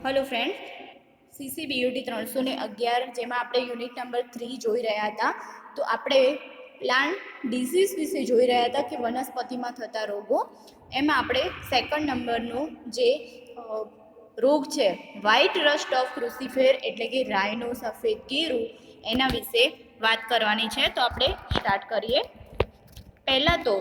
Hello friend, CCBUT 311 જેમાં આપણે unit number 3 જોઈ રહ્યા હતા. તો આપણે પ્લાન્ટ ડિઝીઝ વિશે જોઈ રહ્યા હતા કે વનસ્પતિમાં થતા રોગો. એમાં આપણે સેકન્ડ નંબરનો જે રોગ છે વ્હાઇટ રસ્ટ ઓફ ક્રુસિફેર એટલે કે રાઈનો સફેદ ગેરુ, એના વિશે વાત કરવાની છે. તો આપણે સ્ટાર્ટ કરીએ. પહેલાં તો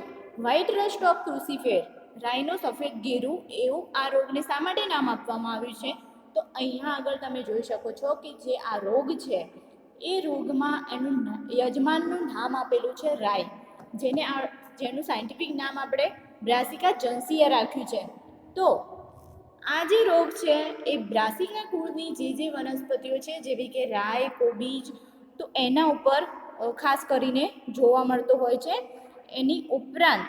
વ્હાઇટ રસ્ટ ઓફ ક્રુસિફેર રાઈનો સફેદ ગેરુ એવું આ રોગને શા માટે નામ આપવામાં આવ્યું છે? તો અહીંયા આગળ તમે જોઈ શકો છો કે જે આ રોગ છે એ રોગમાં એનું યજમાનનું નામ આપેલું છે રાઈ, જેનું સાયન્ટિફિક નામ આપણે બ્રાસિકા જન્સિયા રાખ્યું છે. તો આ જે રોગ છે એ બ્રાસિકા કુળની જે વનસ્પતિઓ છે જેવી કે રાઈ, કોબીજ, તો એના ઉપર ખાસ કરીને જોવા મળતો હોય છે. એની ઉપરાંત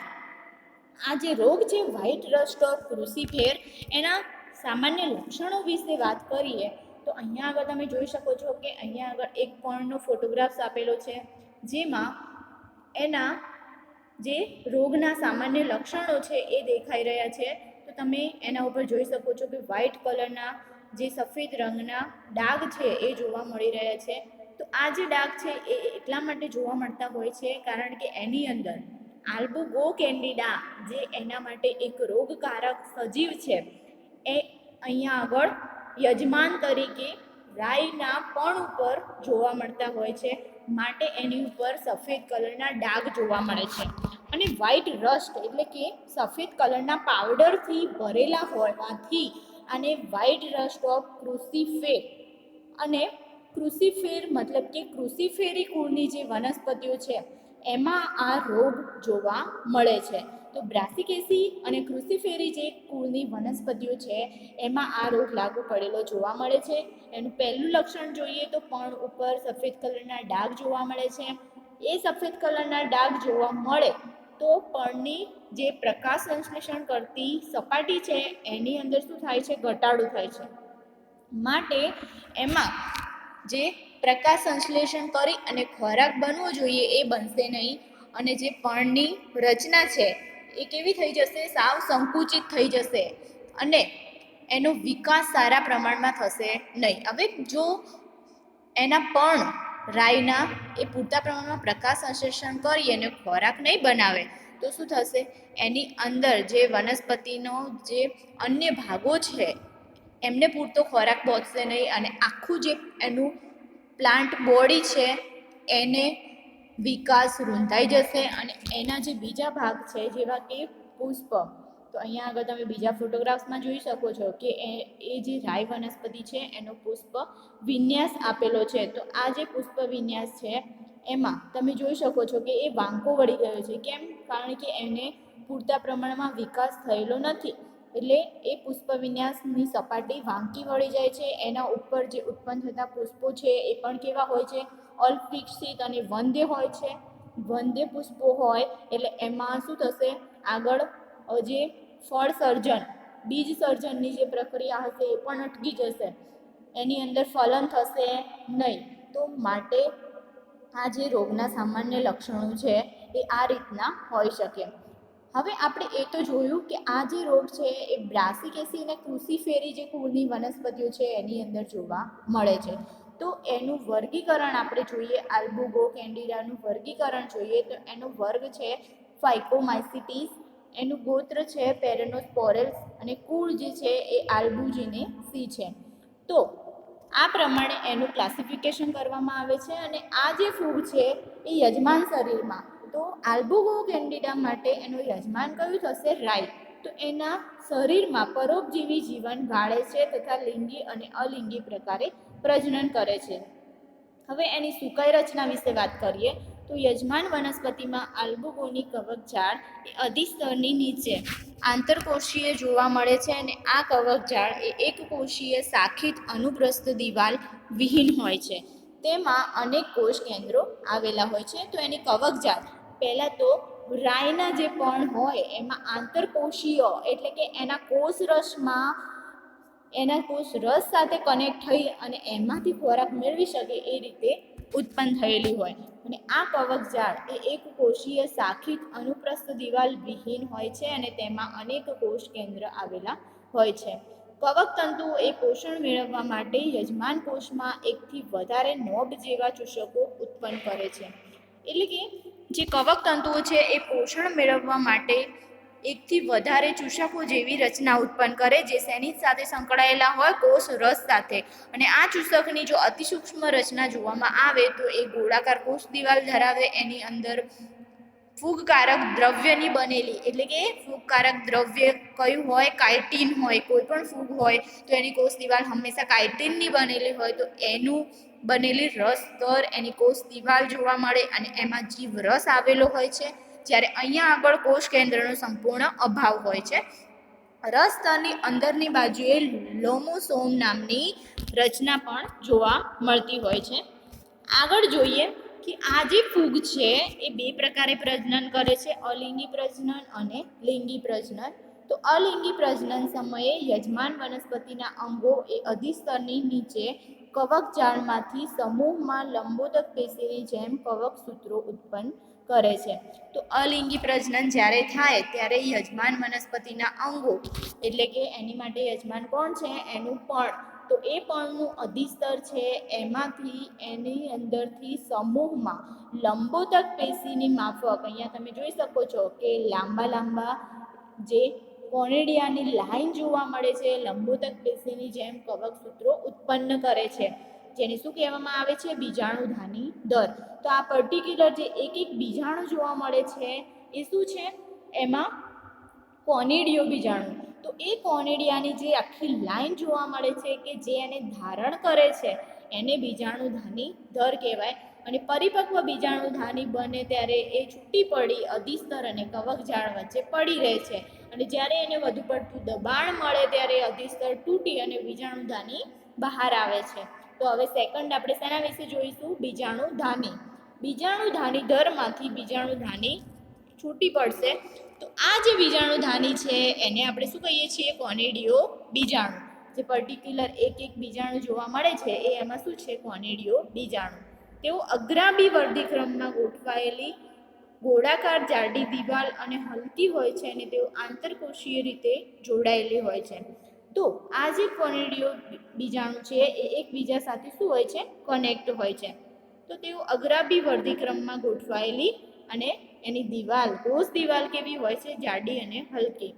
આ જે રોગ છે વ્હાઇટ રસ્ટ ઓફ ક્રુસિફેર, એના સામાન્ય લક્ષણો વિશે વાત કરીએ તો અહીંયા આગળ તમે જોઈ શકો છો કે અહીંયા આગળ એક પર્ણનો ફોટોગ્રાફ્સ આપેલો છે, જેમાં એના જે રોગના સામાન્ય લક્ષણો છે એ દેખાઈ રહ્યા છે. તો તમે એના ઉપર જોઈ શકો છો કે વ્હાઇટ કલરના જે સફેદ રંગના ડાઘ છે એ જોવા મળી રહ્યા છે. તો આ જે ડાઘ છે એ એટલા માટે જોવા મળતા હોય છે કારણ કે એની અંદર આલ્બુગો કેન્ડિડા, જે એના માટે એક રોગકારક સજીવ છે, એ અહીંયા આગળ યજમાન તરીકે રાઈના પણ ઉપર જોવા મળતા હોય છે, માટે એની ઉપર સફેદ કલરના ડાઘ જોવા મળે છે. અને વ્હાઇટ રસ્ટ એટલે કે સફેદ કલરના પાવડરથી ભરેલા હોવાથી આને વ્હાઇટ રસ્ટ ઓફ ક્રુસિફેર, અને ક્રુસિફેર મતલબ કે ક્રુસિફેરી કુળની જે વનસ્પતિઓ છે એમાં આ રોગ જોવા મળે છે. તો બ્રાસિકેસી અને ક્રુસિફેરી જે કુળની વનસ્પતિઓ છે એમાં આ રોગ લાગુ પડેલો જોવા મળે છે. એનું પહેલું લક્ષણ જોઈએ તો પણ ઉપર સફેદ કલરના ડાઘ જોવા મળે છે. એ સફેદ કલરના ડાઘ જોવા મળે તો પણની જે પ્રકાશ સંશ્લેષણ કરતી સપાટી છે એની અંદર શું થાય છે? ઘટાડો થાય છે. માટે એમાં જે પ્રકાશ સંશ્લેષણ કરી અને ખોરાક બનવો જોઈએ એ બનશે નહીં, અને જે પર્ણની રચના છે એ કેવી થઈ જશે? સાવ સંકુચિત થઈ જશે અને એનો વિકાસ સારા પ્રમાણમાં થશે નહીં. હવે જો એના પર્ણ રાઈના એ પૂરતા પ્રમાણમાં પ્રકાશ સંશ્લેષણ કરી અને ખોરાક નહીં બનાવે તો શું થશે? એની અંદર જે વનસ્પતિનો જે અન્ય ભાગો છે એમને પૂરતો ખોરાક પહોંચશે નહીં, અને આખું જે એનું પ્લાન્ટ બોડી છે એને વિકાસ રૂંધાઈ જશે. અને એના જે બીજા ભાગ છે જેવા કે પુષ્પ, તો અહીંયા આગળ તમે બીજા ફોટોગ્રાફ્સમાં જોઈ શકો છો કે એ જે રાઈ વનસ્પતિ છે એનો પુષ્પ વિન્યાસ આપેલો છે. તો આ જે પુષ્પ વિન્યાસ છે એમાં તમે જોઈ શકો છો કે એ વાંકો વળી ગયો છે. કેમ? કારણ કે એને પૂરતા પ્રમાણમાં વિકાસ થયેલો નથી, એટલે એ પુષ્પ વિન્યાસની સપાટી વાંકી વળી જાય છે. એના ઉપર જે ઉત્પન્ન થતા પુષ્પો છે એ પણ કેવા હોય છે? અલ્પવિકસિત અને વંધ્ય હોય છે. વંધ્ય પુષ્પો હોય એટલે એમાં શું થશે? આગળ જે ફળ સર્જન, બીજ સર્જનની જે પ્રક્રિયા હશે એ પણ અટકી જશે, એની અંદર ફલન થશે નહીં. તો માટે આ જે રોગના સામાન્ય લક્ષણો છે એ આ રીતના હોઈ શકે. હવે આપણે એ તો જોયું કે આ જે રોગ છે એ બ્રાસિકેસી અને ક્રુસિફેરી જે કુળની વનસ્પતિઓ છે એની અંદર જોવા મળે છે. તો એનું વર્ગીકરણ આપણે જોઈએ, આલ્બુગો કેન્ડિડાનું વર્ગીકરણ જોઈએ તો એનો વર્ગ છે ફાઇકોમાઇસિટીસ, એનું ગોત્ર છે પેરેનોસ્પોરેલ્સ, અને કુળ જે છે એ આલ્બુજિનેસી છે. તો આ પ્રમાણે એનું ક્લાસિફિકેશન કરવામાં આવે છે. અને આ જે ફૂગ છે એ યજમાન શરીરમાં, તો આલ્બુગો કેન્ડિડા માટે એનું યજમાન કયું થશે? રાઈ. તો એના શરીરમાં પરોપજીવી જીવન ગાળે છે તથા લિંગી અને અલિંગી પ્રકારે પ્રજનન કરે છે. હવે એની સુકાઈ રચના વિશે વાત કરીએ તો યજમાન વનસ્પતિમાં આલ્બુગોની કવકજાળ એ અધિસ્તરની નીચે આંતરકોષીય જોવા મળે છે, અને આ કવકજાળ એ એક કોષીય શાખિત અનુપ્રસ્થ દિવાલ વિહીન હોય છે. તેમાં અનેક કોષ કેન્દ્રો આવેલા હોય છે. તો એની કવકજાળ પહેલાં તો રાઈના જે પર્ણ હોય એમાં આંતરકોષીય એટલે કે એના કોષરસમાં એના કોષ રસ સાથે કનેક્ટ થઈ અને એમાંથી ખોરાક મેળવી શકે એ રીતે ઉત્પન્ન થયેલી હોય. અને આ કવકજાળ એ એક કોષીય શાખિત અનુપ્રસ્થ દિવાલ વિહીન હોય છે, અને તેમાં અનેક કોષ કેન્દ્ર આવેલા હોય છે. કવકતંતુઓ એ પોષણ મેળવવા માટે યજમાન કોષમાં એકથી વધારે નોબ જેવા ચૂષકો ઉત્પન્ન કરે છે. એટલે કે જે કવકતંતુઓ છે એ પોષણ મેળવવા માટે એકથી વધારે ચૂષકો જેવી રચના ઉત્પન્ન કરે, જે શેની સાથે સંકળાયેલા હોય? કોષ રસ સાથે. અને આ ચૂષકની જો અતિસૂક્ષ્મ રચના જોવામાં આવે તો એ ગોળાકાર કોષ દિવાલ ધરાવે, એની અંદર ફૂગકારક દ્રવ્યની બનેલી, એટલે કે ફૂગકારક દ્રવ્ય કયું હોય? કાઇટિન હોય. કોઈ પણ ફૂગ હોય તો એની કોષ દિવાલ હંમેશા કાઇટિનની બનેલી હોય, તો એનું બનેલી રસ સ્તર એની કોષ દિવાલ જોવા મળે અને એમાં જીવ રસ આવેલો હોય છે. જ્યારે અહીંયા આગળ કોષ કેન્દ્રનો સંપૂર્ણ અભાવ હોય છે. રસ સ્તરની અંદરની બાજુએ લોમોસોમ નામની રચના પણ જોવા મળતી હોય છે. આગળ જોઈએ કે આ જે ફૂગ છે એ બે પ્રકારે પ્રજનન કરે છે, અલિંગી પ્રજનન અને લિંગી પ્રજનન. તો અલિંગી પ્રજનન સમયે યજમાન વનસ્પતિના અંગો એ અધિસ્તરની નીચે કવક જાળમાંથી સમૂહમાં લંબોદક પેશીની જેમ કવક સૂત્રો ઉત્પન્ન કરે છે. તો અલિંગી પ્રજનન જ્યારે થાય ત્યારે યજમાન વનસ્પતિના અંગો, એટલે કે એની માટે યજમાન કોણ છે? એનું પર્ણ. તો એ પર્ણનું અધિસ્તર છે એમાંથી એની અંદરથી સમૂહમાં લંબોદક પેશીની માફક, અહીંયા તમે જોઈ શકો છો કે લાંબા લાંબા જે કોનિડિયાની લાઈન જોવા મળે છે, લંબોદક પેશીની જેમ કવક સૂત્રો ઉત્પન્ન કરે છે, જેને શું કહેવામાં આવે છે? બીજાણુધાની દર. તો આ પર્ટિક્યુલર જે એક એક બીજાણુ જોવા મળે છે એ શું છે? એમાં કોનિડિયો બીજાણુ. તો એ કોનિડિયાની જે આખી લાઈન જોવા મળે છે કે જે એને ધારણ કરે છે એને બીજાણુધાની દર કહેવાય. અને પરિપક્વ બીજાણુધાની બને ત્યારે એ છૂટી પડી અધિસ્તર અને કવકજાળ વચ્ચે પડી રહે છે, અને જ્યારે એને વધુ પડતું દબાણ મળે ત્યારે અધિસ્તર તૂટી અને બીજાણુધાની બહાર આવે છે. તો હવે સેકન્ડ આપણે શેના વિશે જોઈશું? બીજાણુધાની. બીજાણુધાની દરમાંથી બીજાણુધાની છૂટી પડશે. તો આ જે બીજાણુધાની છે એને આપણે શું કહીએ છીએ? કોનિડિયો બીજાણુ. જે પર્ટિક્યુલર એક એક બીજાણુ જોવા મળે છે એ એમાં શું છે? કોનિડિયો બીજાણુ. તેઓ અગ્રાભી વર્ધિક્રમમાં ગોઠવાયેલી ગોળાકાર જાડી દિવાલ અને હલકી હોય છે, અને તેઓ આંતરકોષીય રીતે જોડાયેલી હોય છે. તો આ જે કોનિડિયો બીજાણુ છે એ એકબીજા સાથે શું હોય છે? કનેક્ટ હોય છે. તો તેઓ અગ્રાભી વર્ધિક્રમમાં ગોઠવાયેલી અને એની દિવાલ, કોષ દિવાલ કેવી હોય છે? જાડી અને હલકી.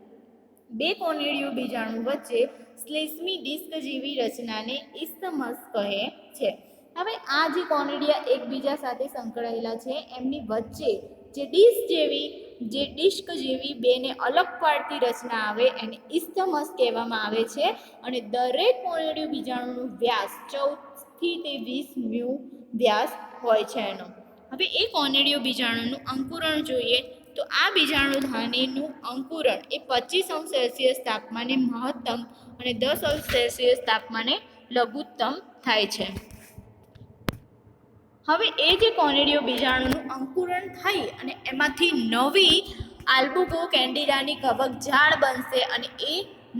બે કોનિડિયો બીજાણુ વચ્ચે શ્લેષ્મી ડિસ્ક જેવી રચનાને ઇસ્થમસ કહે છે. હવે આ જે કોનિડિયા એકબીજા સાથે સંકળાયેલા છે એમની વચ્ચે જે ડિસ્ક જેવી બેને અલગ પાડતી રચના આવે એને ઇસ્થમસ કહેવામાં આવે છે. અને દરેક કોનિડિયો બીજાણુનો વ્યાસ 14 થી 20 મ્યુ વ્યાસ હોય છે એનો. હવે એ કોનિડિયો બીજાણુનું અંકુરણ જોઈએ તો આ બીજાણુધાનીનું અંકુરણ એ 25°C તાપમાને મહત્તમ અને 10°C તાપમાને લઘુત્તમ થાય છે. હવે એ જે કોનિડિયો બીજાણુનું અંકુરણ થઈ અને એમાંથી નવી આલ્બુગો કેન્ડિડાની કવક જાળ બનશે, અને એ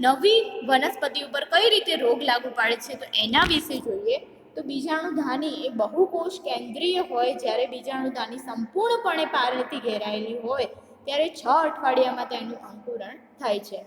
નવી વનસ્પતિ ઉપર કઈ રીતે રોગ લાગુ પાડે છે તો એના વિશે જોઈએ. તો બીજાણુધાની એ બહુકોષ કેન્દ્રીય હોય. જ્યારે બીજાણુધાની સંપૂર્ણપણે પારથી ઘેરાયેલી હોય ત્યારે 6 અઠવાડિયામાં તેનું અંકુરણ થાય છે.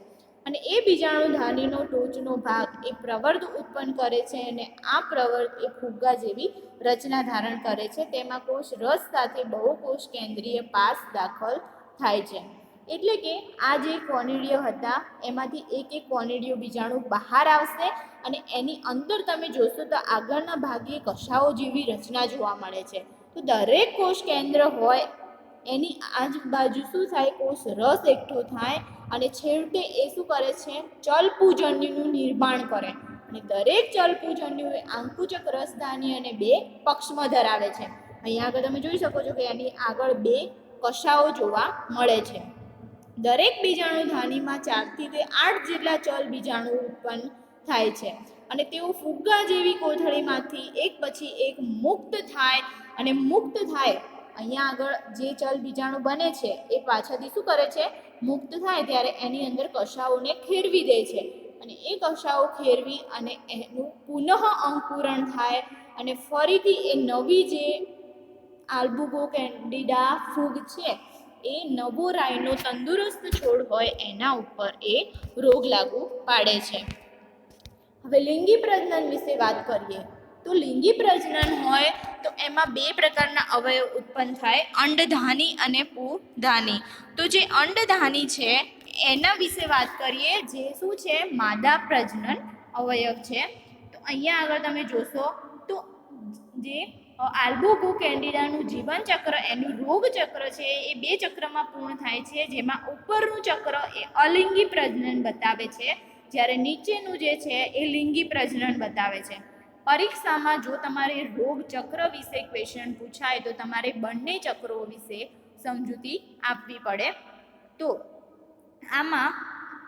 અને એ બીજાણુધાનીનો ટોચનો ભાગ એ પ્રવર્ધ ઉત્પન્ન કરે છે, અને આ પ્રવર્ધ એ ફુગ્ગા જેવી રચના ધારણ કરે છે. તેમાં કોષ રસ સાથે બહુકોષ કેન્દ્રીય પાસ દાખલ થાય છે. એટલે કે આ જે કોનિડિયો હતા એમાંથી એક એક કોનિડિયો બીજાણુ બહાર આવશે, અને એની અંદર તમે જોશો તો આગળના ભાગે કશાઓ જેવી રચના જોવા મળે છે. તો દરેક કોષ કેન્દ્ર હોય એની આજુબાજુ શું થાય? કોષ રસ એકઠો થાય અને છેવટે એ શું કરે છે? ચલપુજન્યુનું નિર્માણ કરે. અને દરેક ચલપુજન્યુ એ આંકુચક રસધાની અને 2 પક્ષમ ધરાવે છે. અહીંયા આગળ તમે જોઈ શકો છો કે એની આગળ 2 કશાઓ જોવા મળે છે. દરેક બીજાણુધાનીમાં 4 થી 8 જેટલા ચલ બીજાણુ ઉત્પન્ન થાય છે, અને તેઓ ફુગ્ગા જેવી કોથળીમાંથી એક પછી એક મુક્ત થાય. અને મુક્ત થાય અહીંયા આગળ જે ચલ બીજાણુ બને છે એ પાછળથી શું કરે છે? મુક્ત થાય ત્યારે એની અંદર કશાઓને ખેરવી દે છે, અને એ કશાઓ ખેરવી અને એનું પુનઃ અંકુરણ થાય, અને ફરીથી એ નવી જે આલ્બુગો કેન્ડિડા ફૂગ છે એ નવો રાઈનો તંદુરસ્ત છોડ હોય એના ઉપર એ રોગ લાગુ પાડે છે. હવે લિંગી પ્રજનન વિશે વાત કરીએ તો લિંગી પ્રજનન હોય તો એમાં બે પ્રકારના અવયવ ઉત્પન્ન થાય, અંડધાની અને પુધાની. તો જે અંડધાની છે એના વિશે વાત કરીએ, જે શું છે માદા પ્રજનન અવયવ છે. તો અહીંયા આગળ તમે જોશો તો જે આલ્બુકો કેન્ડિડાનું જીવન ચક્ર, એનું રોગ ચક્ર છે એ બે ચક્રમાં પૂર્ણ થાય છે, જેમાં ઉપરનું ચક્ર એ અલિંગી પ્રજનન બતાવે છે, જ્યારે નીચેનું જે છે એ લિંગી પ્રજનન બતાવે છે. પરીક્ષામાં જો તમારે રોગ ચક્ર વિશે ક્વેશ્ચન પૂછાય તો તમારે બંને ચક્રો વિશે સમજૂતી આપવી પડે. તો આમાં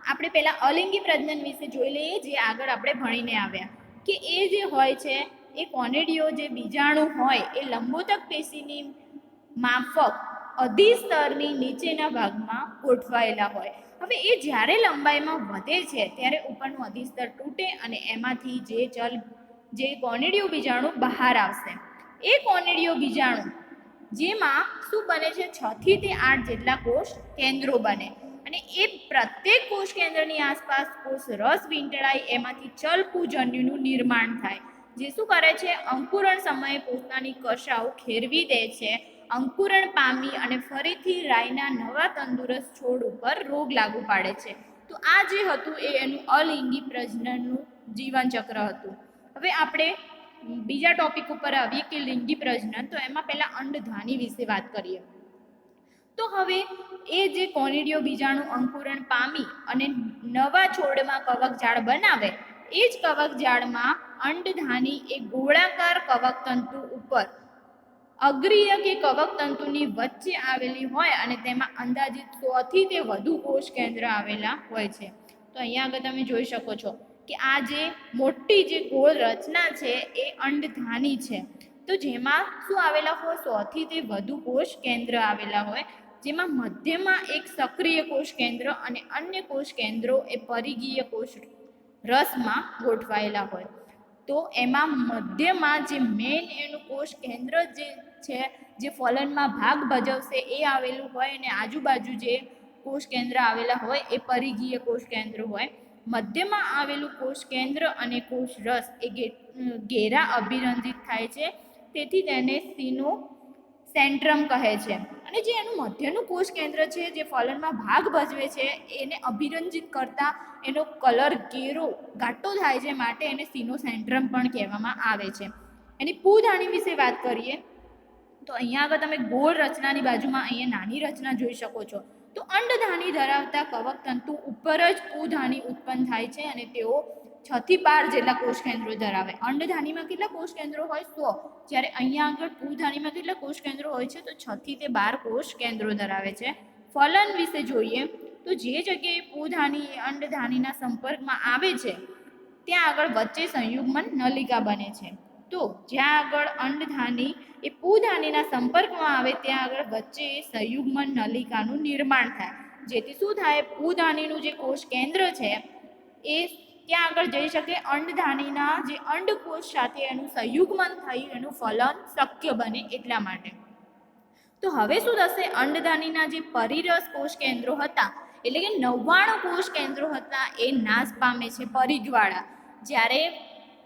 આપણે પહેલા અલિંગી પ્રજનન વિશે જોઈ લઈએ, જે આગળ આપણે ભણીને આવ્યા કે એ જે હોય છે એ કોનેડિયો જે બીજાણુ હોય એ લંબોદક પેશીની માફક અધિસ્તરની નીચેના ભાગમાં ગોઠવાયેલા હોય. હવે એ જ્યારે લંબાઈમાં વધે છે ત્યારે ઉપરનું અધિસ્તર તૂટે અને એમાંથી જે કોનેડિયો બીજાણુ બહાર આવશે. એ કોનેડિયો બીજાણુ જેમાં શું બને છે, 6 થી તે 8 જેટલા કોષ કેન્દ્રો બને અને એ પ્રત્યેક કોષ કેન્દ્રની આસપાસ કોષ રસ વીંટળાય, એમાંથી ચલપુજન્યુનું નિર્માણ થાય, જે શું કરે છે અંકુરણ સમયે પોતાની કશાઓ ખેરવી દે છે. અંકુરણ પામી અને ફરીથી રાઈના નવા તંદુરસ્ત છોડ ઉપર રોગ લાગુ પાડે છે. તો આ જે હતું એ એનું અલિંગી પ્રજનનનું જીવન ચક્ર હતું. હવે આપણે બીજા ટોપિક ઉપર આવીએ કે લિંગી પ્રજનન. તો એમાં પહેલા અંડધાની વિશે વાત કરીએ. તો હવે એ જે કોનિડિયો બીજાણુ અંકુરણ પામી અને નવા છોડમાં કવકજાળ બનાવે, એ જ કવકજાળમાં અંડધાની એ ગોળાકાર કવકતંતુ ઉપર અગ્રીય કે કવકતંતુની વચ્ચે આવેલી હોય અને તેમાં અંદાજિત 100 થી તે વધુ કોષ કેન્દ્ર આવેલા હોય છે. તો અહીંયા આગળ તમે જોઈ શકો છો કે આ જે મોટી જે ગોળ રચના છે એ અંડધાની છે. તો જેમાં શું આવેલા હોય, 100 થી તે વધુ કોષ કેન્દ્ર આવેલા હોય, જેમાં મધ્યમાં એક સક્રિય કોષ કેન્દ્ર અને અન્ય કોષ કેન્દ્રો એ પરિઘીય કોષ રસમાં ગોઠવાયેલા હોય. તો એમાં મધ્યમાં જે મેઇન એનું કોષ કેન્દ્ર જે છે, જે ફલનમાં ભાગ ભજવશે એ આવેલું હોય અને આજુબાજુ જે કોષ કેન્દ્ર આવેલા હોય એ પરિઘીય કોષ કેન્દ્ર હોય. મધ્યમાં આવેલું કોષ કેન્દ્ર અને કોષ રસ એ ઘેરા અભિરંજિત થાય છે, તેથી તેને સિનો સેન્ટ્રમ કહે છે. અને જે એનું મધ્યનું કોષ કેન્દ્ર છે જે ફલનમાં ભાગ ભજવે છે, એને અભિરંજિત કરતા એનો કલર ઘેરો ઘાટો થાય છે, માટે એને સિનોસેન્ટ્રમ પણ કહેવામાં આવે છે. એની પુધાની વિશે વાત કરીએ તો અહીંયા આગળ તમે ગોળ રચનાની બાજુમાં અહીંયા નાની રચના જોઈ શકો છો. તો અંડધાની ધરાવતા કવકતંતુ ઉપર જ પુધાની ઉત્પન્ન થાય છે અને તેઓ 6 થી 12 જેટલા કોષ કેન્દ્રો ધરાવે. અંડધાનીમાં કેટલા કોષ કેન્દ્રો હોય, 100, જ્યારે અહીંયા આગળ પુધાનીમાં કેટલા કોષ કેન્દ્રો હોય છે, તો 6 થી તે 12 કોષ કેન્દ્રો ધરાવે છે. ફલન વિશે જોઈએ તો જે જગ્યાએ પુધાની અંડધાનીના સંપર્કમાં આવે છે ત્યાં આગળ વચ્ચે સંયુગ્મન નલિકા બને છે. તો જ્યાં આગળ અંડધાની એ પુધાનીના સંપર્કમાં આવે ત્યાં આગળ વચ્ચે સંયુગ્મન નલિકાનું નિર્માણ થાય, જેથી શું થાય, પુધાનીનું જે કોષ કેન્દ્ર છે એ ત્યાં આગળ જઈ શકે, અંડધાનીના જે અંડકોષ સાથે એનું સંયુગ્મન થઈ એનું ફલન શક્ય બને એટલા માટે. તો હવે શું થશે, અંડધાનીના જે પરિરસ કોષ કેન્દ્રો હતા, એટલે કે 99 કોષ કેન્દ્રો હતા, એ નાશ પામે છે પરિઘવાળા. જ્યારે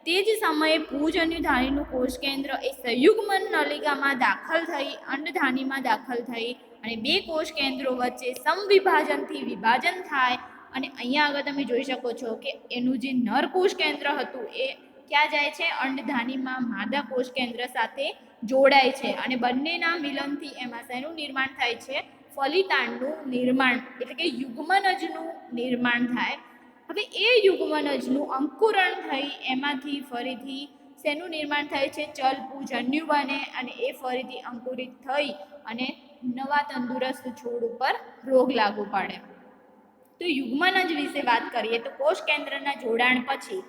તે જ સમયે પુજન્યુધાનીનું કોષ કેન્દ્ર એ સંયુગ્મન નલિકામાં દાખલ થઈ, અંડધાનીમાં દાખલ થઈ અને બે કોષ કેન્દ્રો વચ્ચે સમવિભાજનથી વિભાજન થાય. અને અહીંયા આગળ તમે જોઈ શકો છો કે એનું જે નર કોષ કેન્દ્ર હતું એ ક્યાં જાય છે, અંડધાનીમાં માદા કોષ કેન્દ્ર સાથે જોડાય છે અને બંનેના મિલનથી એમાં શેનું નિર્માણ થાય છે, ફલિતાંડનું નિર્માણ, એટલે કે યુગ્મનજનું નિર્માણ થાય. હવે એ યુગ્મનજનું અંકુરણ થઈ એમાંથી ફરીથી શેનું નિર્માણ થાય છે, ચલપુજન્યુ બને અને એ ફરીથી અંકુરિત થઈ અને નવા તંદુરસ્ત છોડ ઉપર રોગ લાગુ પાડે. તો યુગ્મનજ વિશે વાત કરીએ તો કોષ કેન્દ્રના જોડાણ પછી,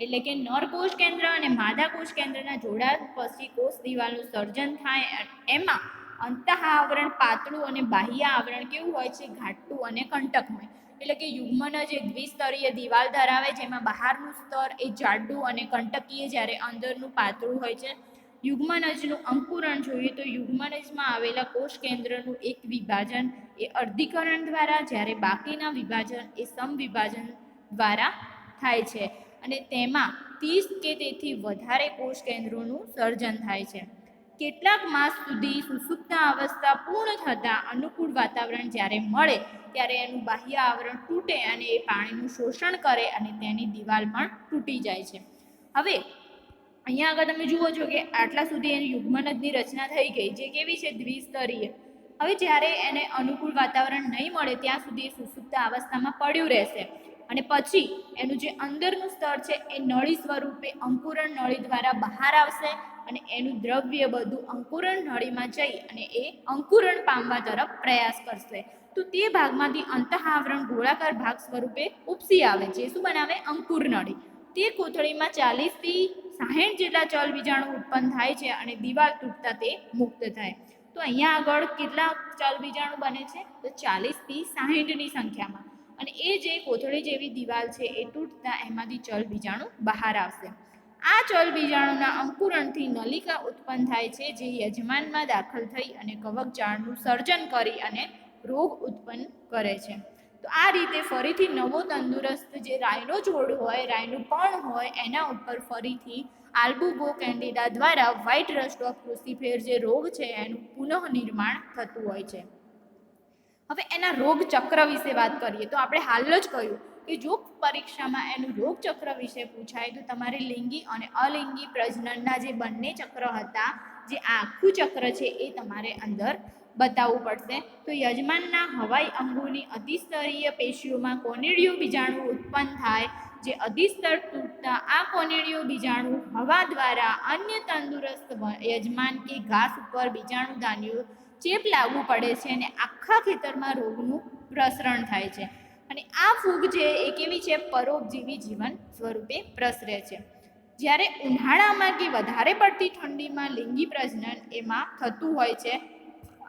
એટલે કે નર કોષ કેન્દ્ર અને માદા કોષ કેન્દ્રના જોડાણ પછી કોષ દિવાલનું સર્જન થાય. એમાં અંતઃઆવરણ પાતળું અને બાહ્ય આવરણ કેવું હોય છે, ઘાટું અને કંટકમય. એટલે કે યુગ્મનજ એ દ્વિસ્તરીય દિવાલ ધરાવે, જેમાં બહારનું સ્તર એ જાડું અને કંટકીય, જ્યારે અંદરનું પાતળું હોય છે. યુગ્મનજનું અંકુરણ જોઈએ તો યુગ્મનજમાં આવેલા કોષ કેન્દ્રનું એક વિભાજન એ અર્ધીકરણ દ્વારા, જ્યારે બાકીના વિભાજન એ સમવિભાજન દ્વારા થાય છે. અને તેમાં 30 કે તેથી વધારે કોષ કેન્દ્રોનું સર્જન થાય છે. કેટલાક માસ સુધી સુષુપ્ત અવસ્થા પૂર્ણ થતાં અનુકૂળ વાતાવરણ જ્યારે મળે ત્યારે એનું બાહ્ય આવરણ તૂટે અને એ પાણીનું શોષણ કરે અને તેની દિવાલ પણ તૂટી જાય છે. હવે અહીંયા આગળ તમે જુઓ છો કે આટલા સુધી એની યુગ્મનદની રચના થઈ ગઈ, જે કેવી છે? દ્વિસ્તરીય. હવે જ્યારે એને અનુકૂળ વાતાવરણ નહીં મળે ત્યાં સુધી એ સુષુપ્ત અવસ્થામાં પડ્યું રહેશે અને પછી એનું જે અંદરનું સ્તર છે એ નળી સ્વરૂપે અંકુરણ નળી દ્વારા બહાર આવશે અને એનું દ્રવ્ય બધું અંકુરણ નળીમાં જઈ અને એ અંકુરણ પામવા તરફ પ્રયાસ કરશે. તો તે ભાગમાંથી અંતઃઆવરણ ગોળાકાર ભાગ સ્વરૂપે ઉપસી આવે, જે શું બનાવે? અંકુર નળી. તે કોથળીમાં 40 થી 60 જેટલા ચલ બીજાણુ ઉત્પન્ન થાય છે અને દિવાલ તૂટતા તે મુક્ત થાય. તો અહીંયા આગળ કેટલા ચલ બીજાણુ બને છે? તો 40 થી 60ની સંખ્યામાં. અને એ જે કોથળી જેવી દિવાલ છે એ તૂટતા એમાંથી ચલ બીજાણુ બહાર આવશે. આ ચલ બીજાણુના અંકુરણથી નલિકા ઉત્પન્ન થાય છે, જે યજમાનમાં દાખલ થઈ અને કવકજાળનું સર્જન કરી અને રોગ ઉત્પન્ન કરે છે. તો આ રીતે ફરીથી નવો તંદુરસ્ત જે રાયનો છોડ હોય, રાયનું પણ હોય, એના ઉપર ફરીથી આલ્બુગો કેન્ડિડા દ્વારા વ્હાઇટ રસ્ટ ઓફ ક્રુસિફેર જે રોગ છે એનું પુનઃનિર્માણ થતું હોય છે. હવે એના રોગ ચક્ર વિશે વાત કરીએ તો આપણે હાલ જ કહ્યું કે જો પરીક્ષામાં એનું રોગ ચક્ર વિશે પૂછાય તો તમારે લિંગી અને અલિંગી પ્રજનનના જે બંને ચક્ર હતા, જે આખું ચક્ર છે એ તમારે અંદર બતાવવું પડશે. તો યજમાનના હવાઈ અંગોની અધિસ્તરીય પેશીઓમાં કોનિડિયો બીજાણુ ઉત્પન્ન થાય, જે અધિસ્તર તૂટતા આ કોનિડિયો બીજાણુ હવા દ્વારા અન્ય તંદુરસ્ત યજમાન કે ઘાસ ઉપર બીજાણુધાનીઓ ચેપ લાગુ પડે છે અને આખા ખેતરમાં રોગનું પ્રસરણ થાય છે. અને આ ફૂગ છે એ કેવી છે? પરોપજીવી જીવન સ્વરૂપે પ્રસરે છે. જ્યારે ઉનાળામાં કે વધારે પડતી ઠંડીમાં લિંગી પ્રજનન એમાં થતું હોય છે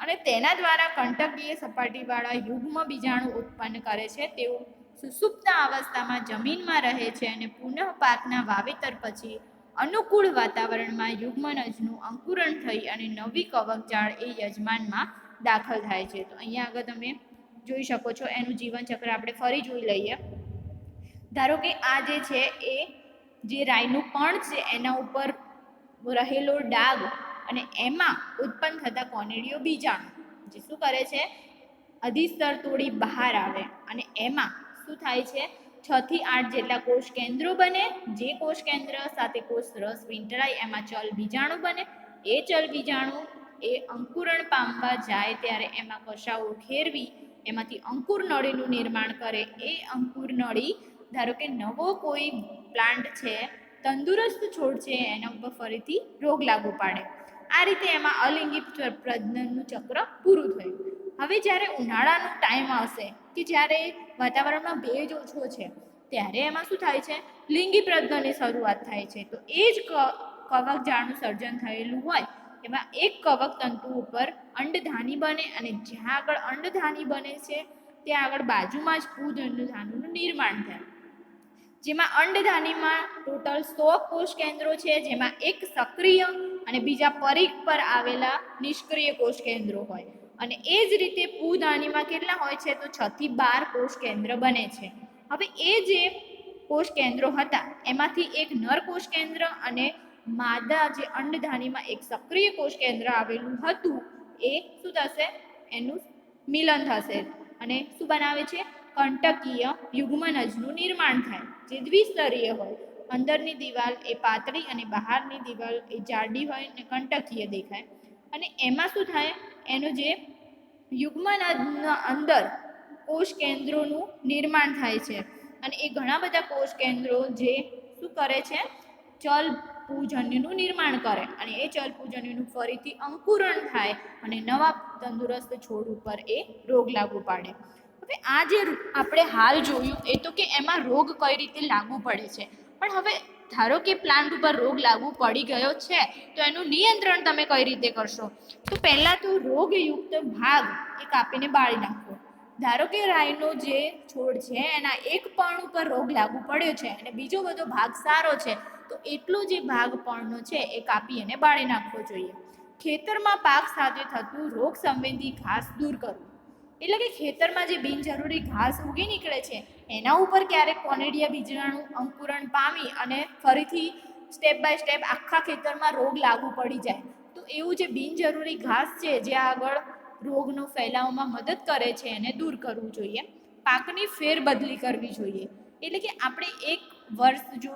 અને તેના દ્વારા કંટકીય સપાટીવાળા યુગ્મ બીજાણુ ઉત્પન્ન કરે છે. તેઓ સુષુપ્ત અવસ્થામાં જમીનમાં રહે છે અને પુનઃ પાકના વાવેતર પછી અનુકૂળ વાતાવરણમાં યુગ્મનજનું અંકુરણ થઈ અને નવી કવકજાળ એ યજમાનમાં દાખલ થાય છે. તો અહીંયા આગળ તમે જોઈ શકો છો એનું જીવનચક્ર આપણે ફરી જોઈ લઈએ. ધારો કે આ જે છે એ જે રાયનું પણ છે એના ઉપર રહેલો ડાઘ અને એમાં ઉત્પન્ન થતા કોનિડિયો બીજાણુ જે શું કરે છે? અધિસ્તર તોડી બહાર આવે અને એમાં શું થાય છે? 6 થી 8 જેટલા કોષ કેન્દ્રો બને. જે કોષ કેન્દ્ર સાથે કોષ રસ વીંટળાય એમાં ચલ બીજાણુ બને. એ ચલ બીજાણુ એ અંકુરણ પામવા જાય ત્યારે એમાં કશાઓ ઘેરવી એમાંથી અંકુર નળીનું નિર્માણ કરે. એ અંકુર નળી ધારો કે નવો કોઈ પ્લાન્ટ છે, તંદુરસ્ત છોડ છે, એના ઉપર ફરીથી રોગ લાગુ પાડે. આ રીતે એમાં અલિંગી પ્રજનનનું ચક્ર પૂરું થયું. હવે જ્યારે ઉનાળાનો ટાઈમ આવશે કે જ્યારે વાતાવરણમાં ભેજ ઓછો છે ત્યારે એમાં શું થાય છે? લિંગી પ્રજનનની શરૂઆત થાય છે. તો એ જ કવકજાળનું સર્જન થયેલું હોય એમાં એક કવક તંતુ ઉપર અંડધાની બને અને જ્યાં આગળ અંડધાની બને છે ત્યાં આગળ બાજુમાં જ પૂદ અંડધાનુનું નિર્માણ થાય, જેમાં અંડધાનીમાં ટોટલ 100 કોષ કેન્દ્રો છે, જેમાં એક સક્રિય અને બીજા પરિઘ પર આવેલા નિષ્ક્રિય કોષ કેન્દ્રો હોય. અને એ જ રીતે પૂદાનીમાં કેટલા હોય છે? તો 6 થી 12 કોષ કેન્દ્ર બને છે. હવે એ જે કોષ કેન્દ્રો હતા એમાંથી એક નર કોષ કેન્દ્ર અને માદા જે અંડધાનીમાં એક સક્રિય કોષ કેન્દ્ર આવેલું હતું એ શું થશે? એનું મિલન થશે અને શું બનાવે છે? કંટકીય યુગ્મનજનું નિર્માણ થાય, જે દ્વિસ્તરીય હોય. અંદરની દિવાલ એ પાતળી અને બહારની દિવાલ એ જાડી હોય અને કંટકીય દેખાય. અને એમાં શું થાય? એનું જે યુગ્મનજના અંદર કોષ કેન્દ્રોનું નિર્માણ થાય છે અને એ ઘણા બધા કોષ કેન્દ્રો જે શું કરે છે? ચલ પૂજન્યનું નિર્માણ કરે અને એ ચલ પૂજન્યનું ફરીથી અંકુરણ થાય અને નવા તંદુરસ્ત છોડ ઉપર એ રોગ લાગુ પાડે. હવે આ જે આપણે હાલ જોયું એ તો કે એમાં રોગ કઈ રીતે લાગુ પડે છે, પણ હવે ધારો કે પ્લાન્ટ ઉપર રોગ લાગુ પડી ગયો છે તો એનું નિયંત્રણ તમે કઈ રીતે કરશો? તો પહેલાં તો રોગયુક્ત ભાગ એ કાપીને બાળી નાખો. ધારો કે રાયનો જે છોડ છે એના એક પર્ણ ઉપર રોગ લાગુ પડ્યો છે અને બીજો બધો ભાગ સારો છે, તો એટલો જે ભાગ પર્ણનો છે એ કાપી અને બાળી નાખવો જોઈએ. ખેતરમાં પાક સાથે થતું રોગ સંબંધી ઘાસ દૂર કરવું. એટલે કે ખેતરમાં જે બિનજરૂરી ઘાસ ઉગી નીકળે છે એના ઉપર ક્યારેક કોનેડિયા બીજાણુ અંકુરણ પામી અને ફરીથી સ્ટેપ બાય સ્ટેપ આખા ખેતરમાં રોગ લાગુ પડી જાય, તો એવું જે બિનજરૂરી ઘાસ છે જે આગળ રોગનો ફેલાવવામાં મદદ કરે છે એને દૂર કરવું જોઈએ. પાકની ફેરબદલી કરવી જોઈએ, એટલે કે આપણે એક વર્ષ જો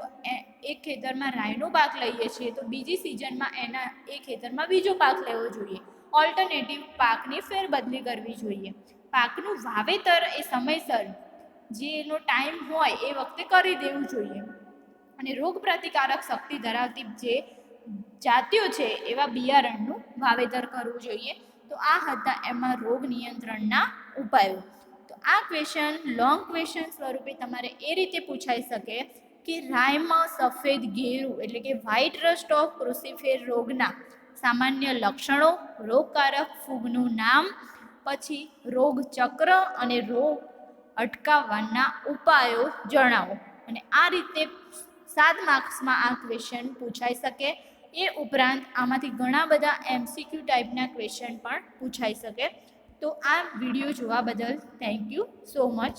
એક ખેતરમાં રાઈનો પાક લઈએ છીએ તો બીજી સિઝનમાં એ ખેતરમાં બીજો પાક લેવો જોઈએ. ઓલ્ટરનેટિવ પાકની ફેરબદલી કરવી જોઈએ. પાકનું વાવેતર એ સમયસર જે એનો ટાઈમ હોય એ વખતે કરી દેવું જોઈએ અને રોગ પ્રતિકારક શક્તિ ધરાવતી જે જાતિઓ છે એવા બિયારણનું વાવેતર કરવું જોઈએ. તો આ હતા એમાં રોગ નિયંત્રણના ઉપાયો. તો આ ક્વેશ્ચન લોંગ ક્વેશ્ચન સ્વરૂપે તમારે એ રીતે પૂછાઈ શકે કે રાયમાં સફેદ ઘેરું એટલે કે વ્હાઇટ રસ્ટ ઓફ ક્રુસિફેર રોગના સામાન્ય લક્ષણો, રોગકારક ફૂગનું નામ, પછી રોગ ચક્ર અને રોગ અટકાવવાના ઉપાયો જણાવો. અને આ રીતે 7 માર્ક્સમાં આ ક્વેશ્ચન પૂછાઈ શકે. એ ઉપરાંત આમાંથી ઘણા બધા MCQ ટાઈપના ક્વેશ્ચન પણ પૂછાઈ શકે. તો આ વિડીયો જોવા બદલ થેન્ક યુ સો મચ.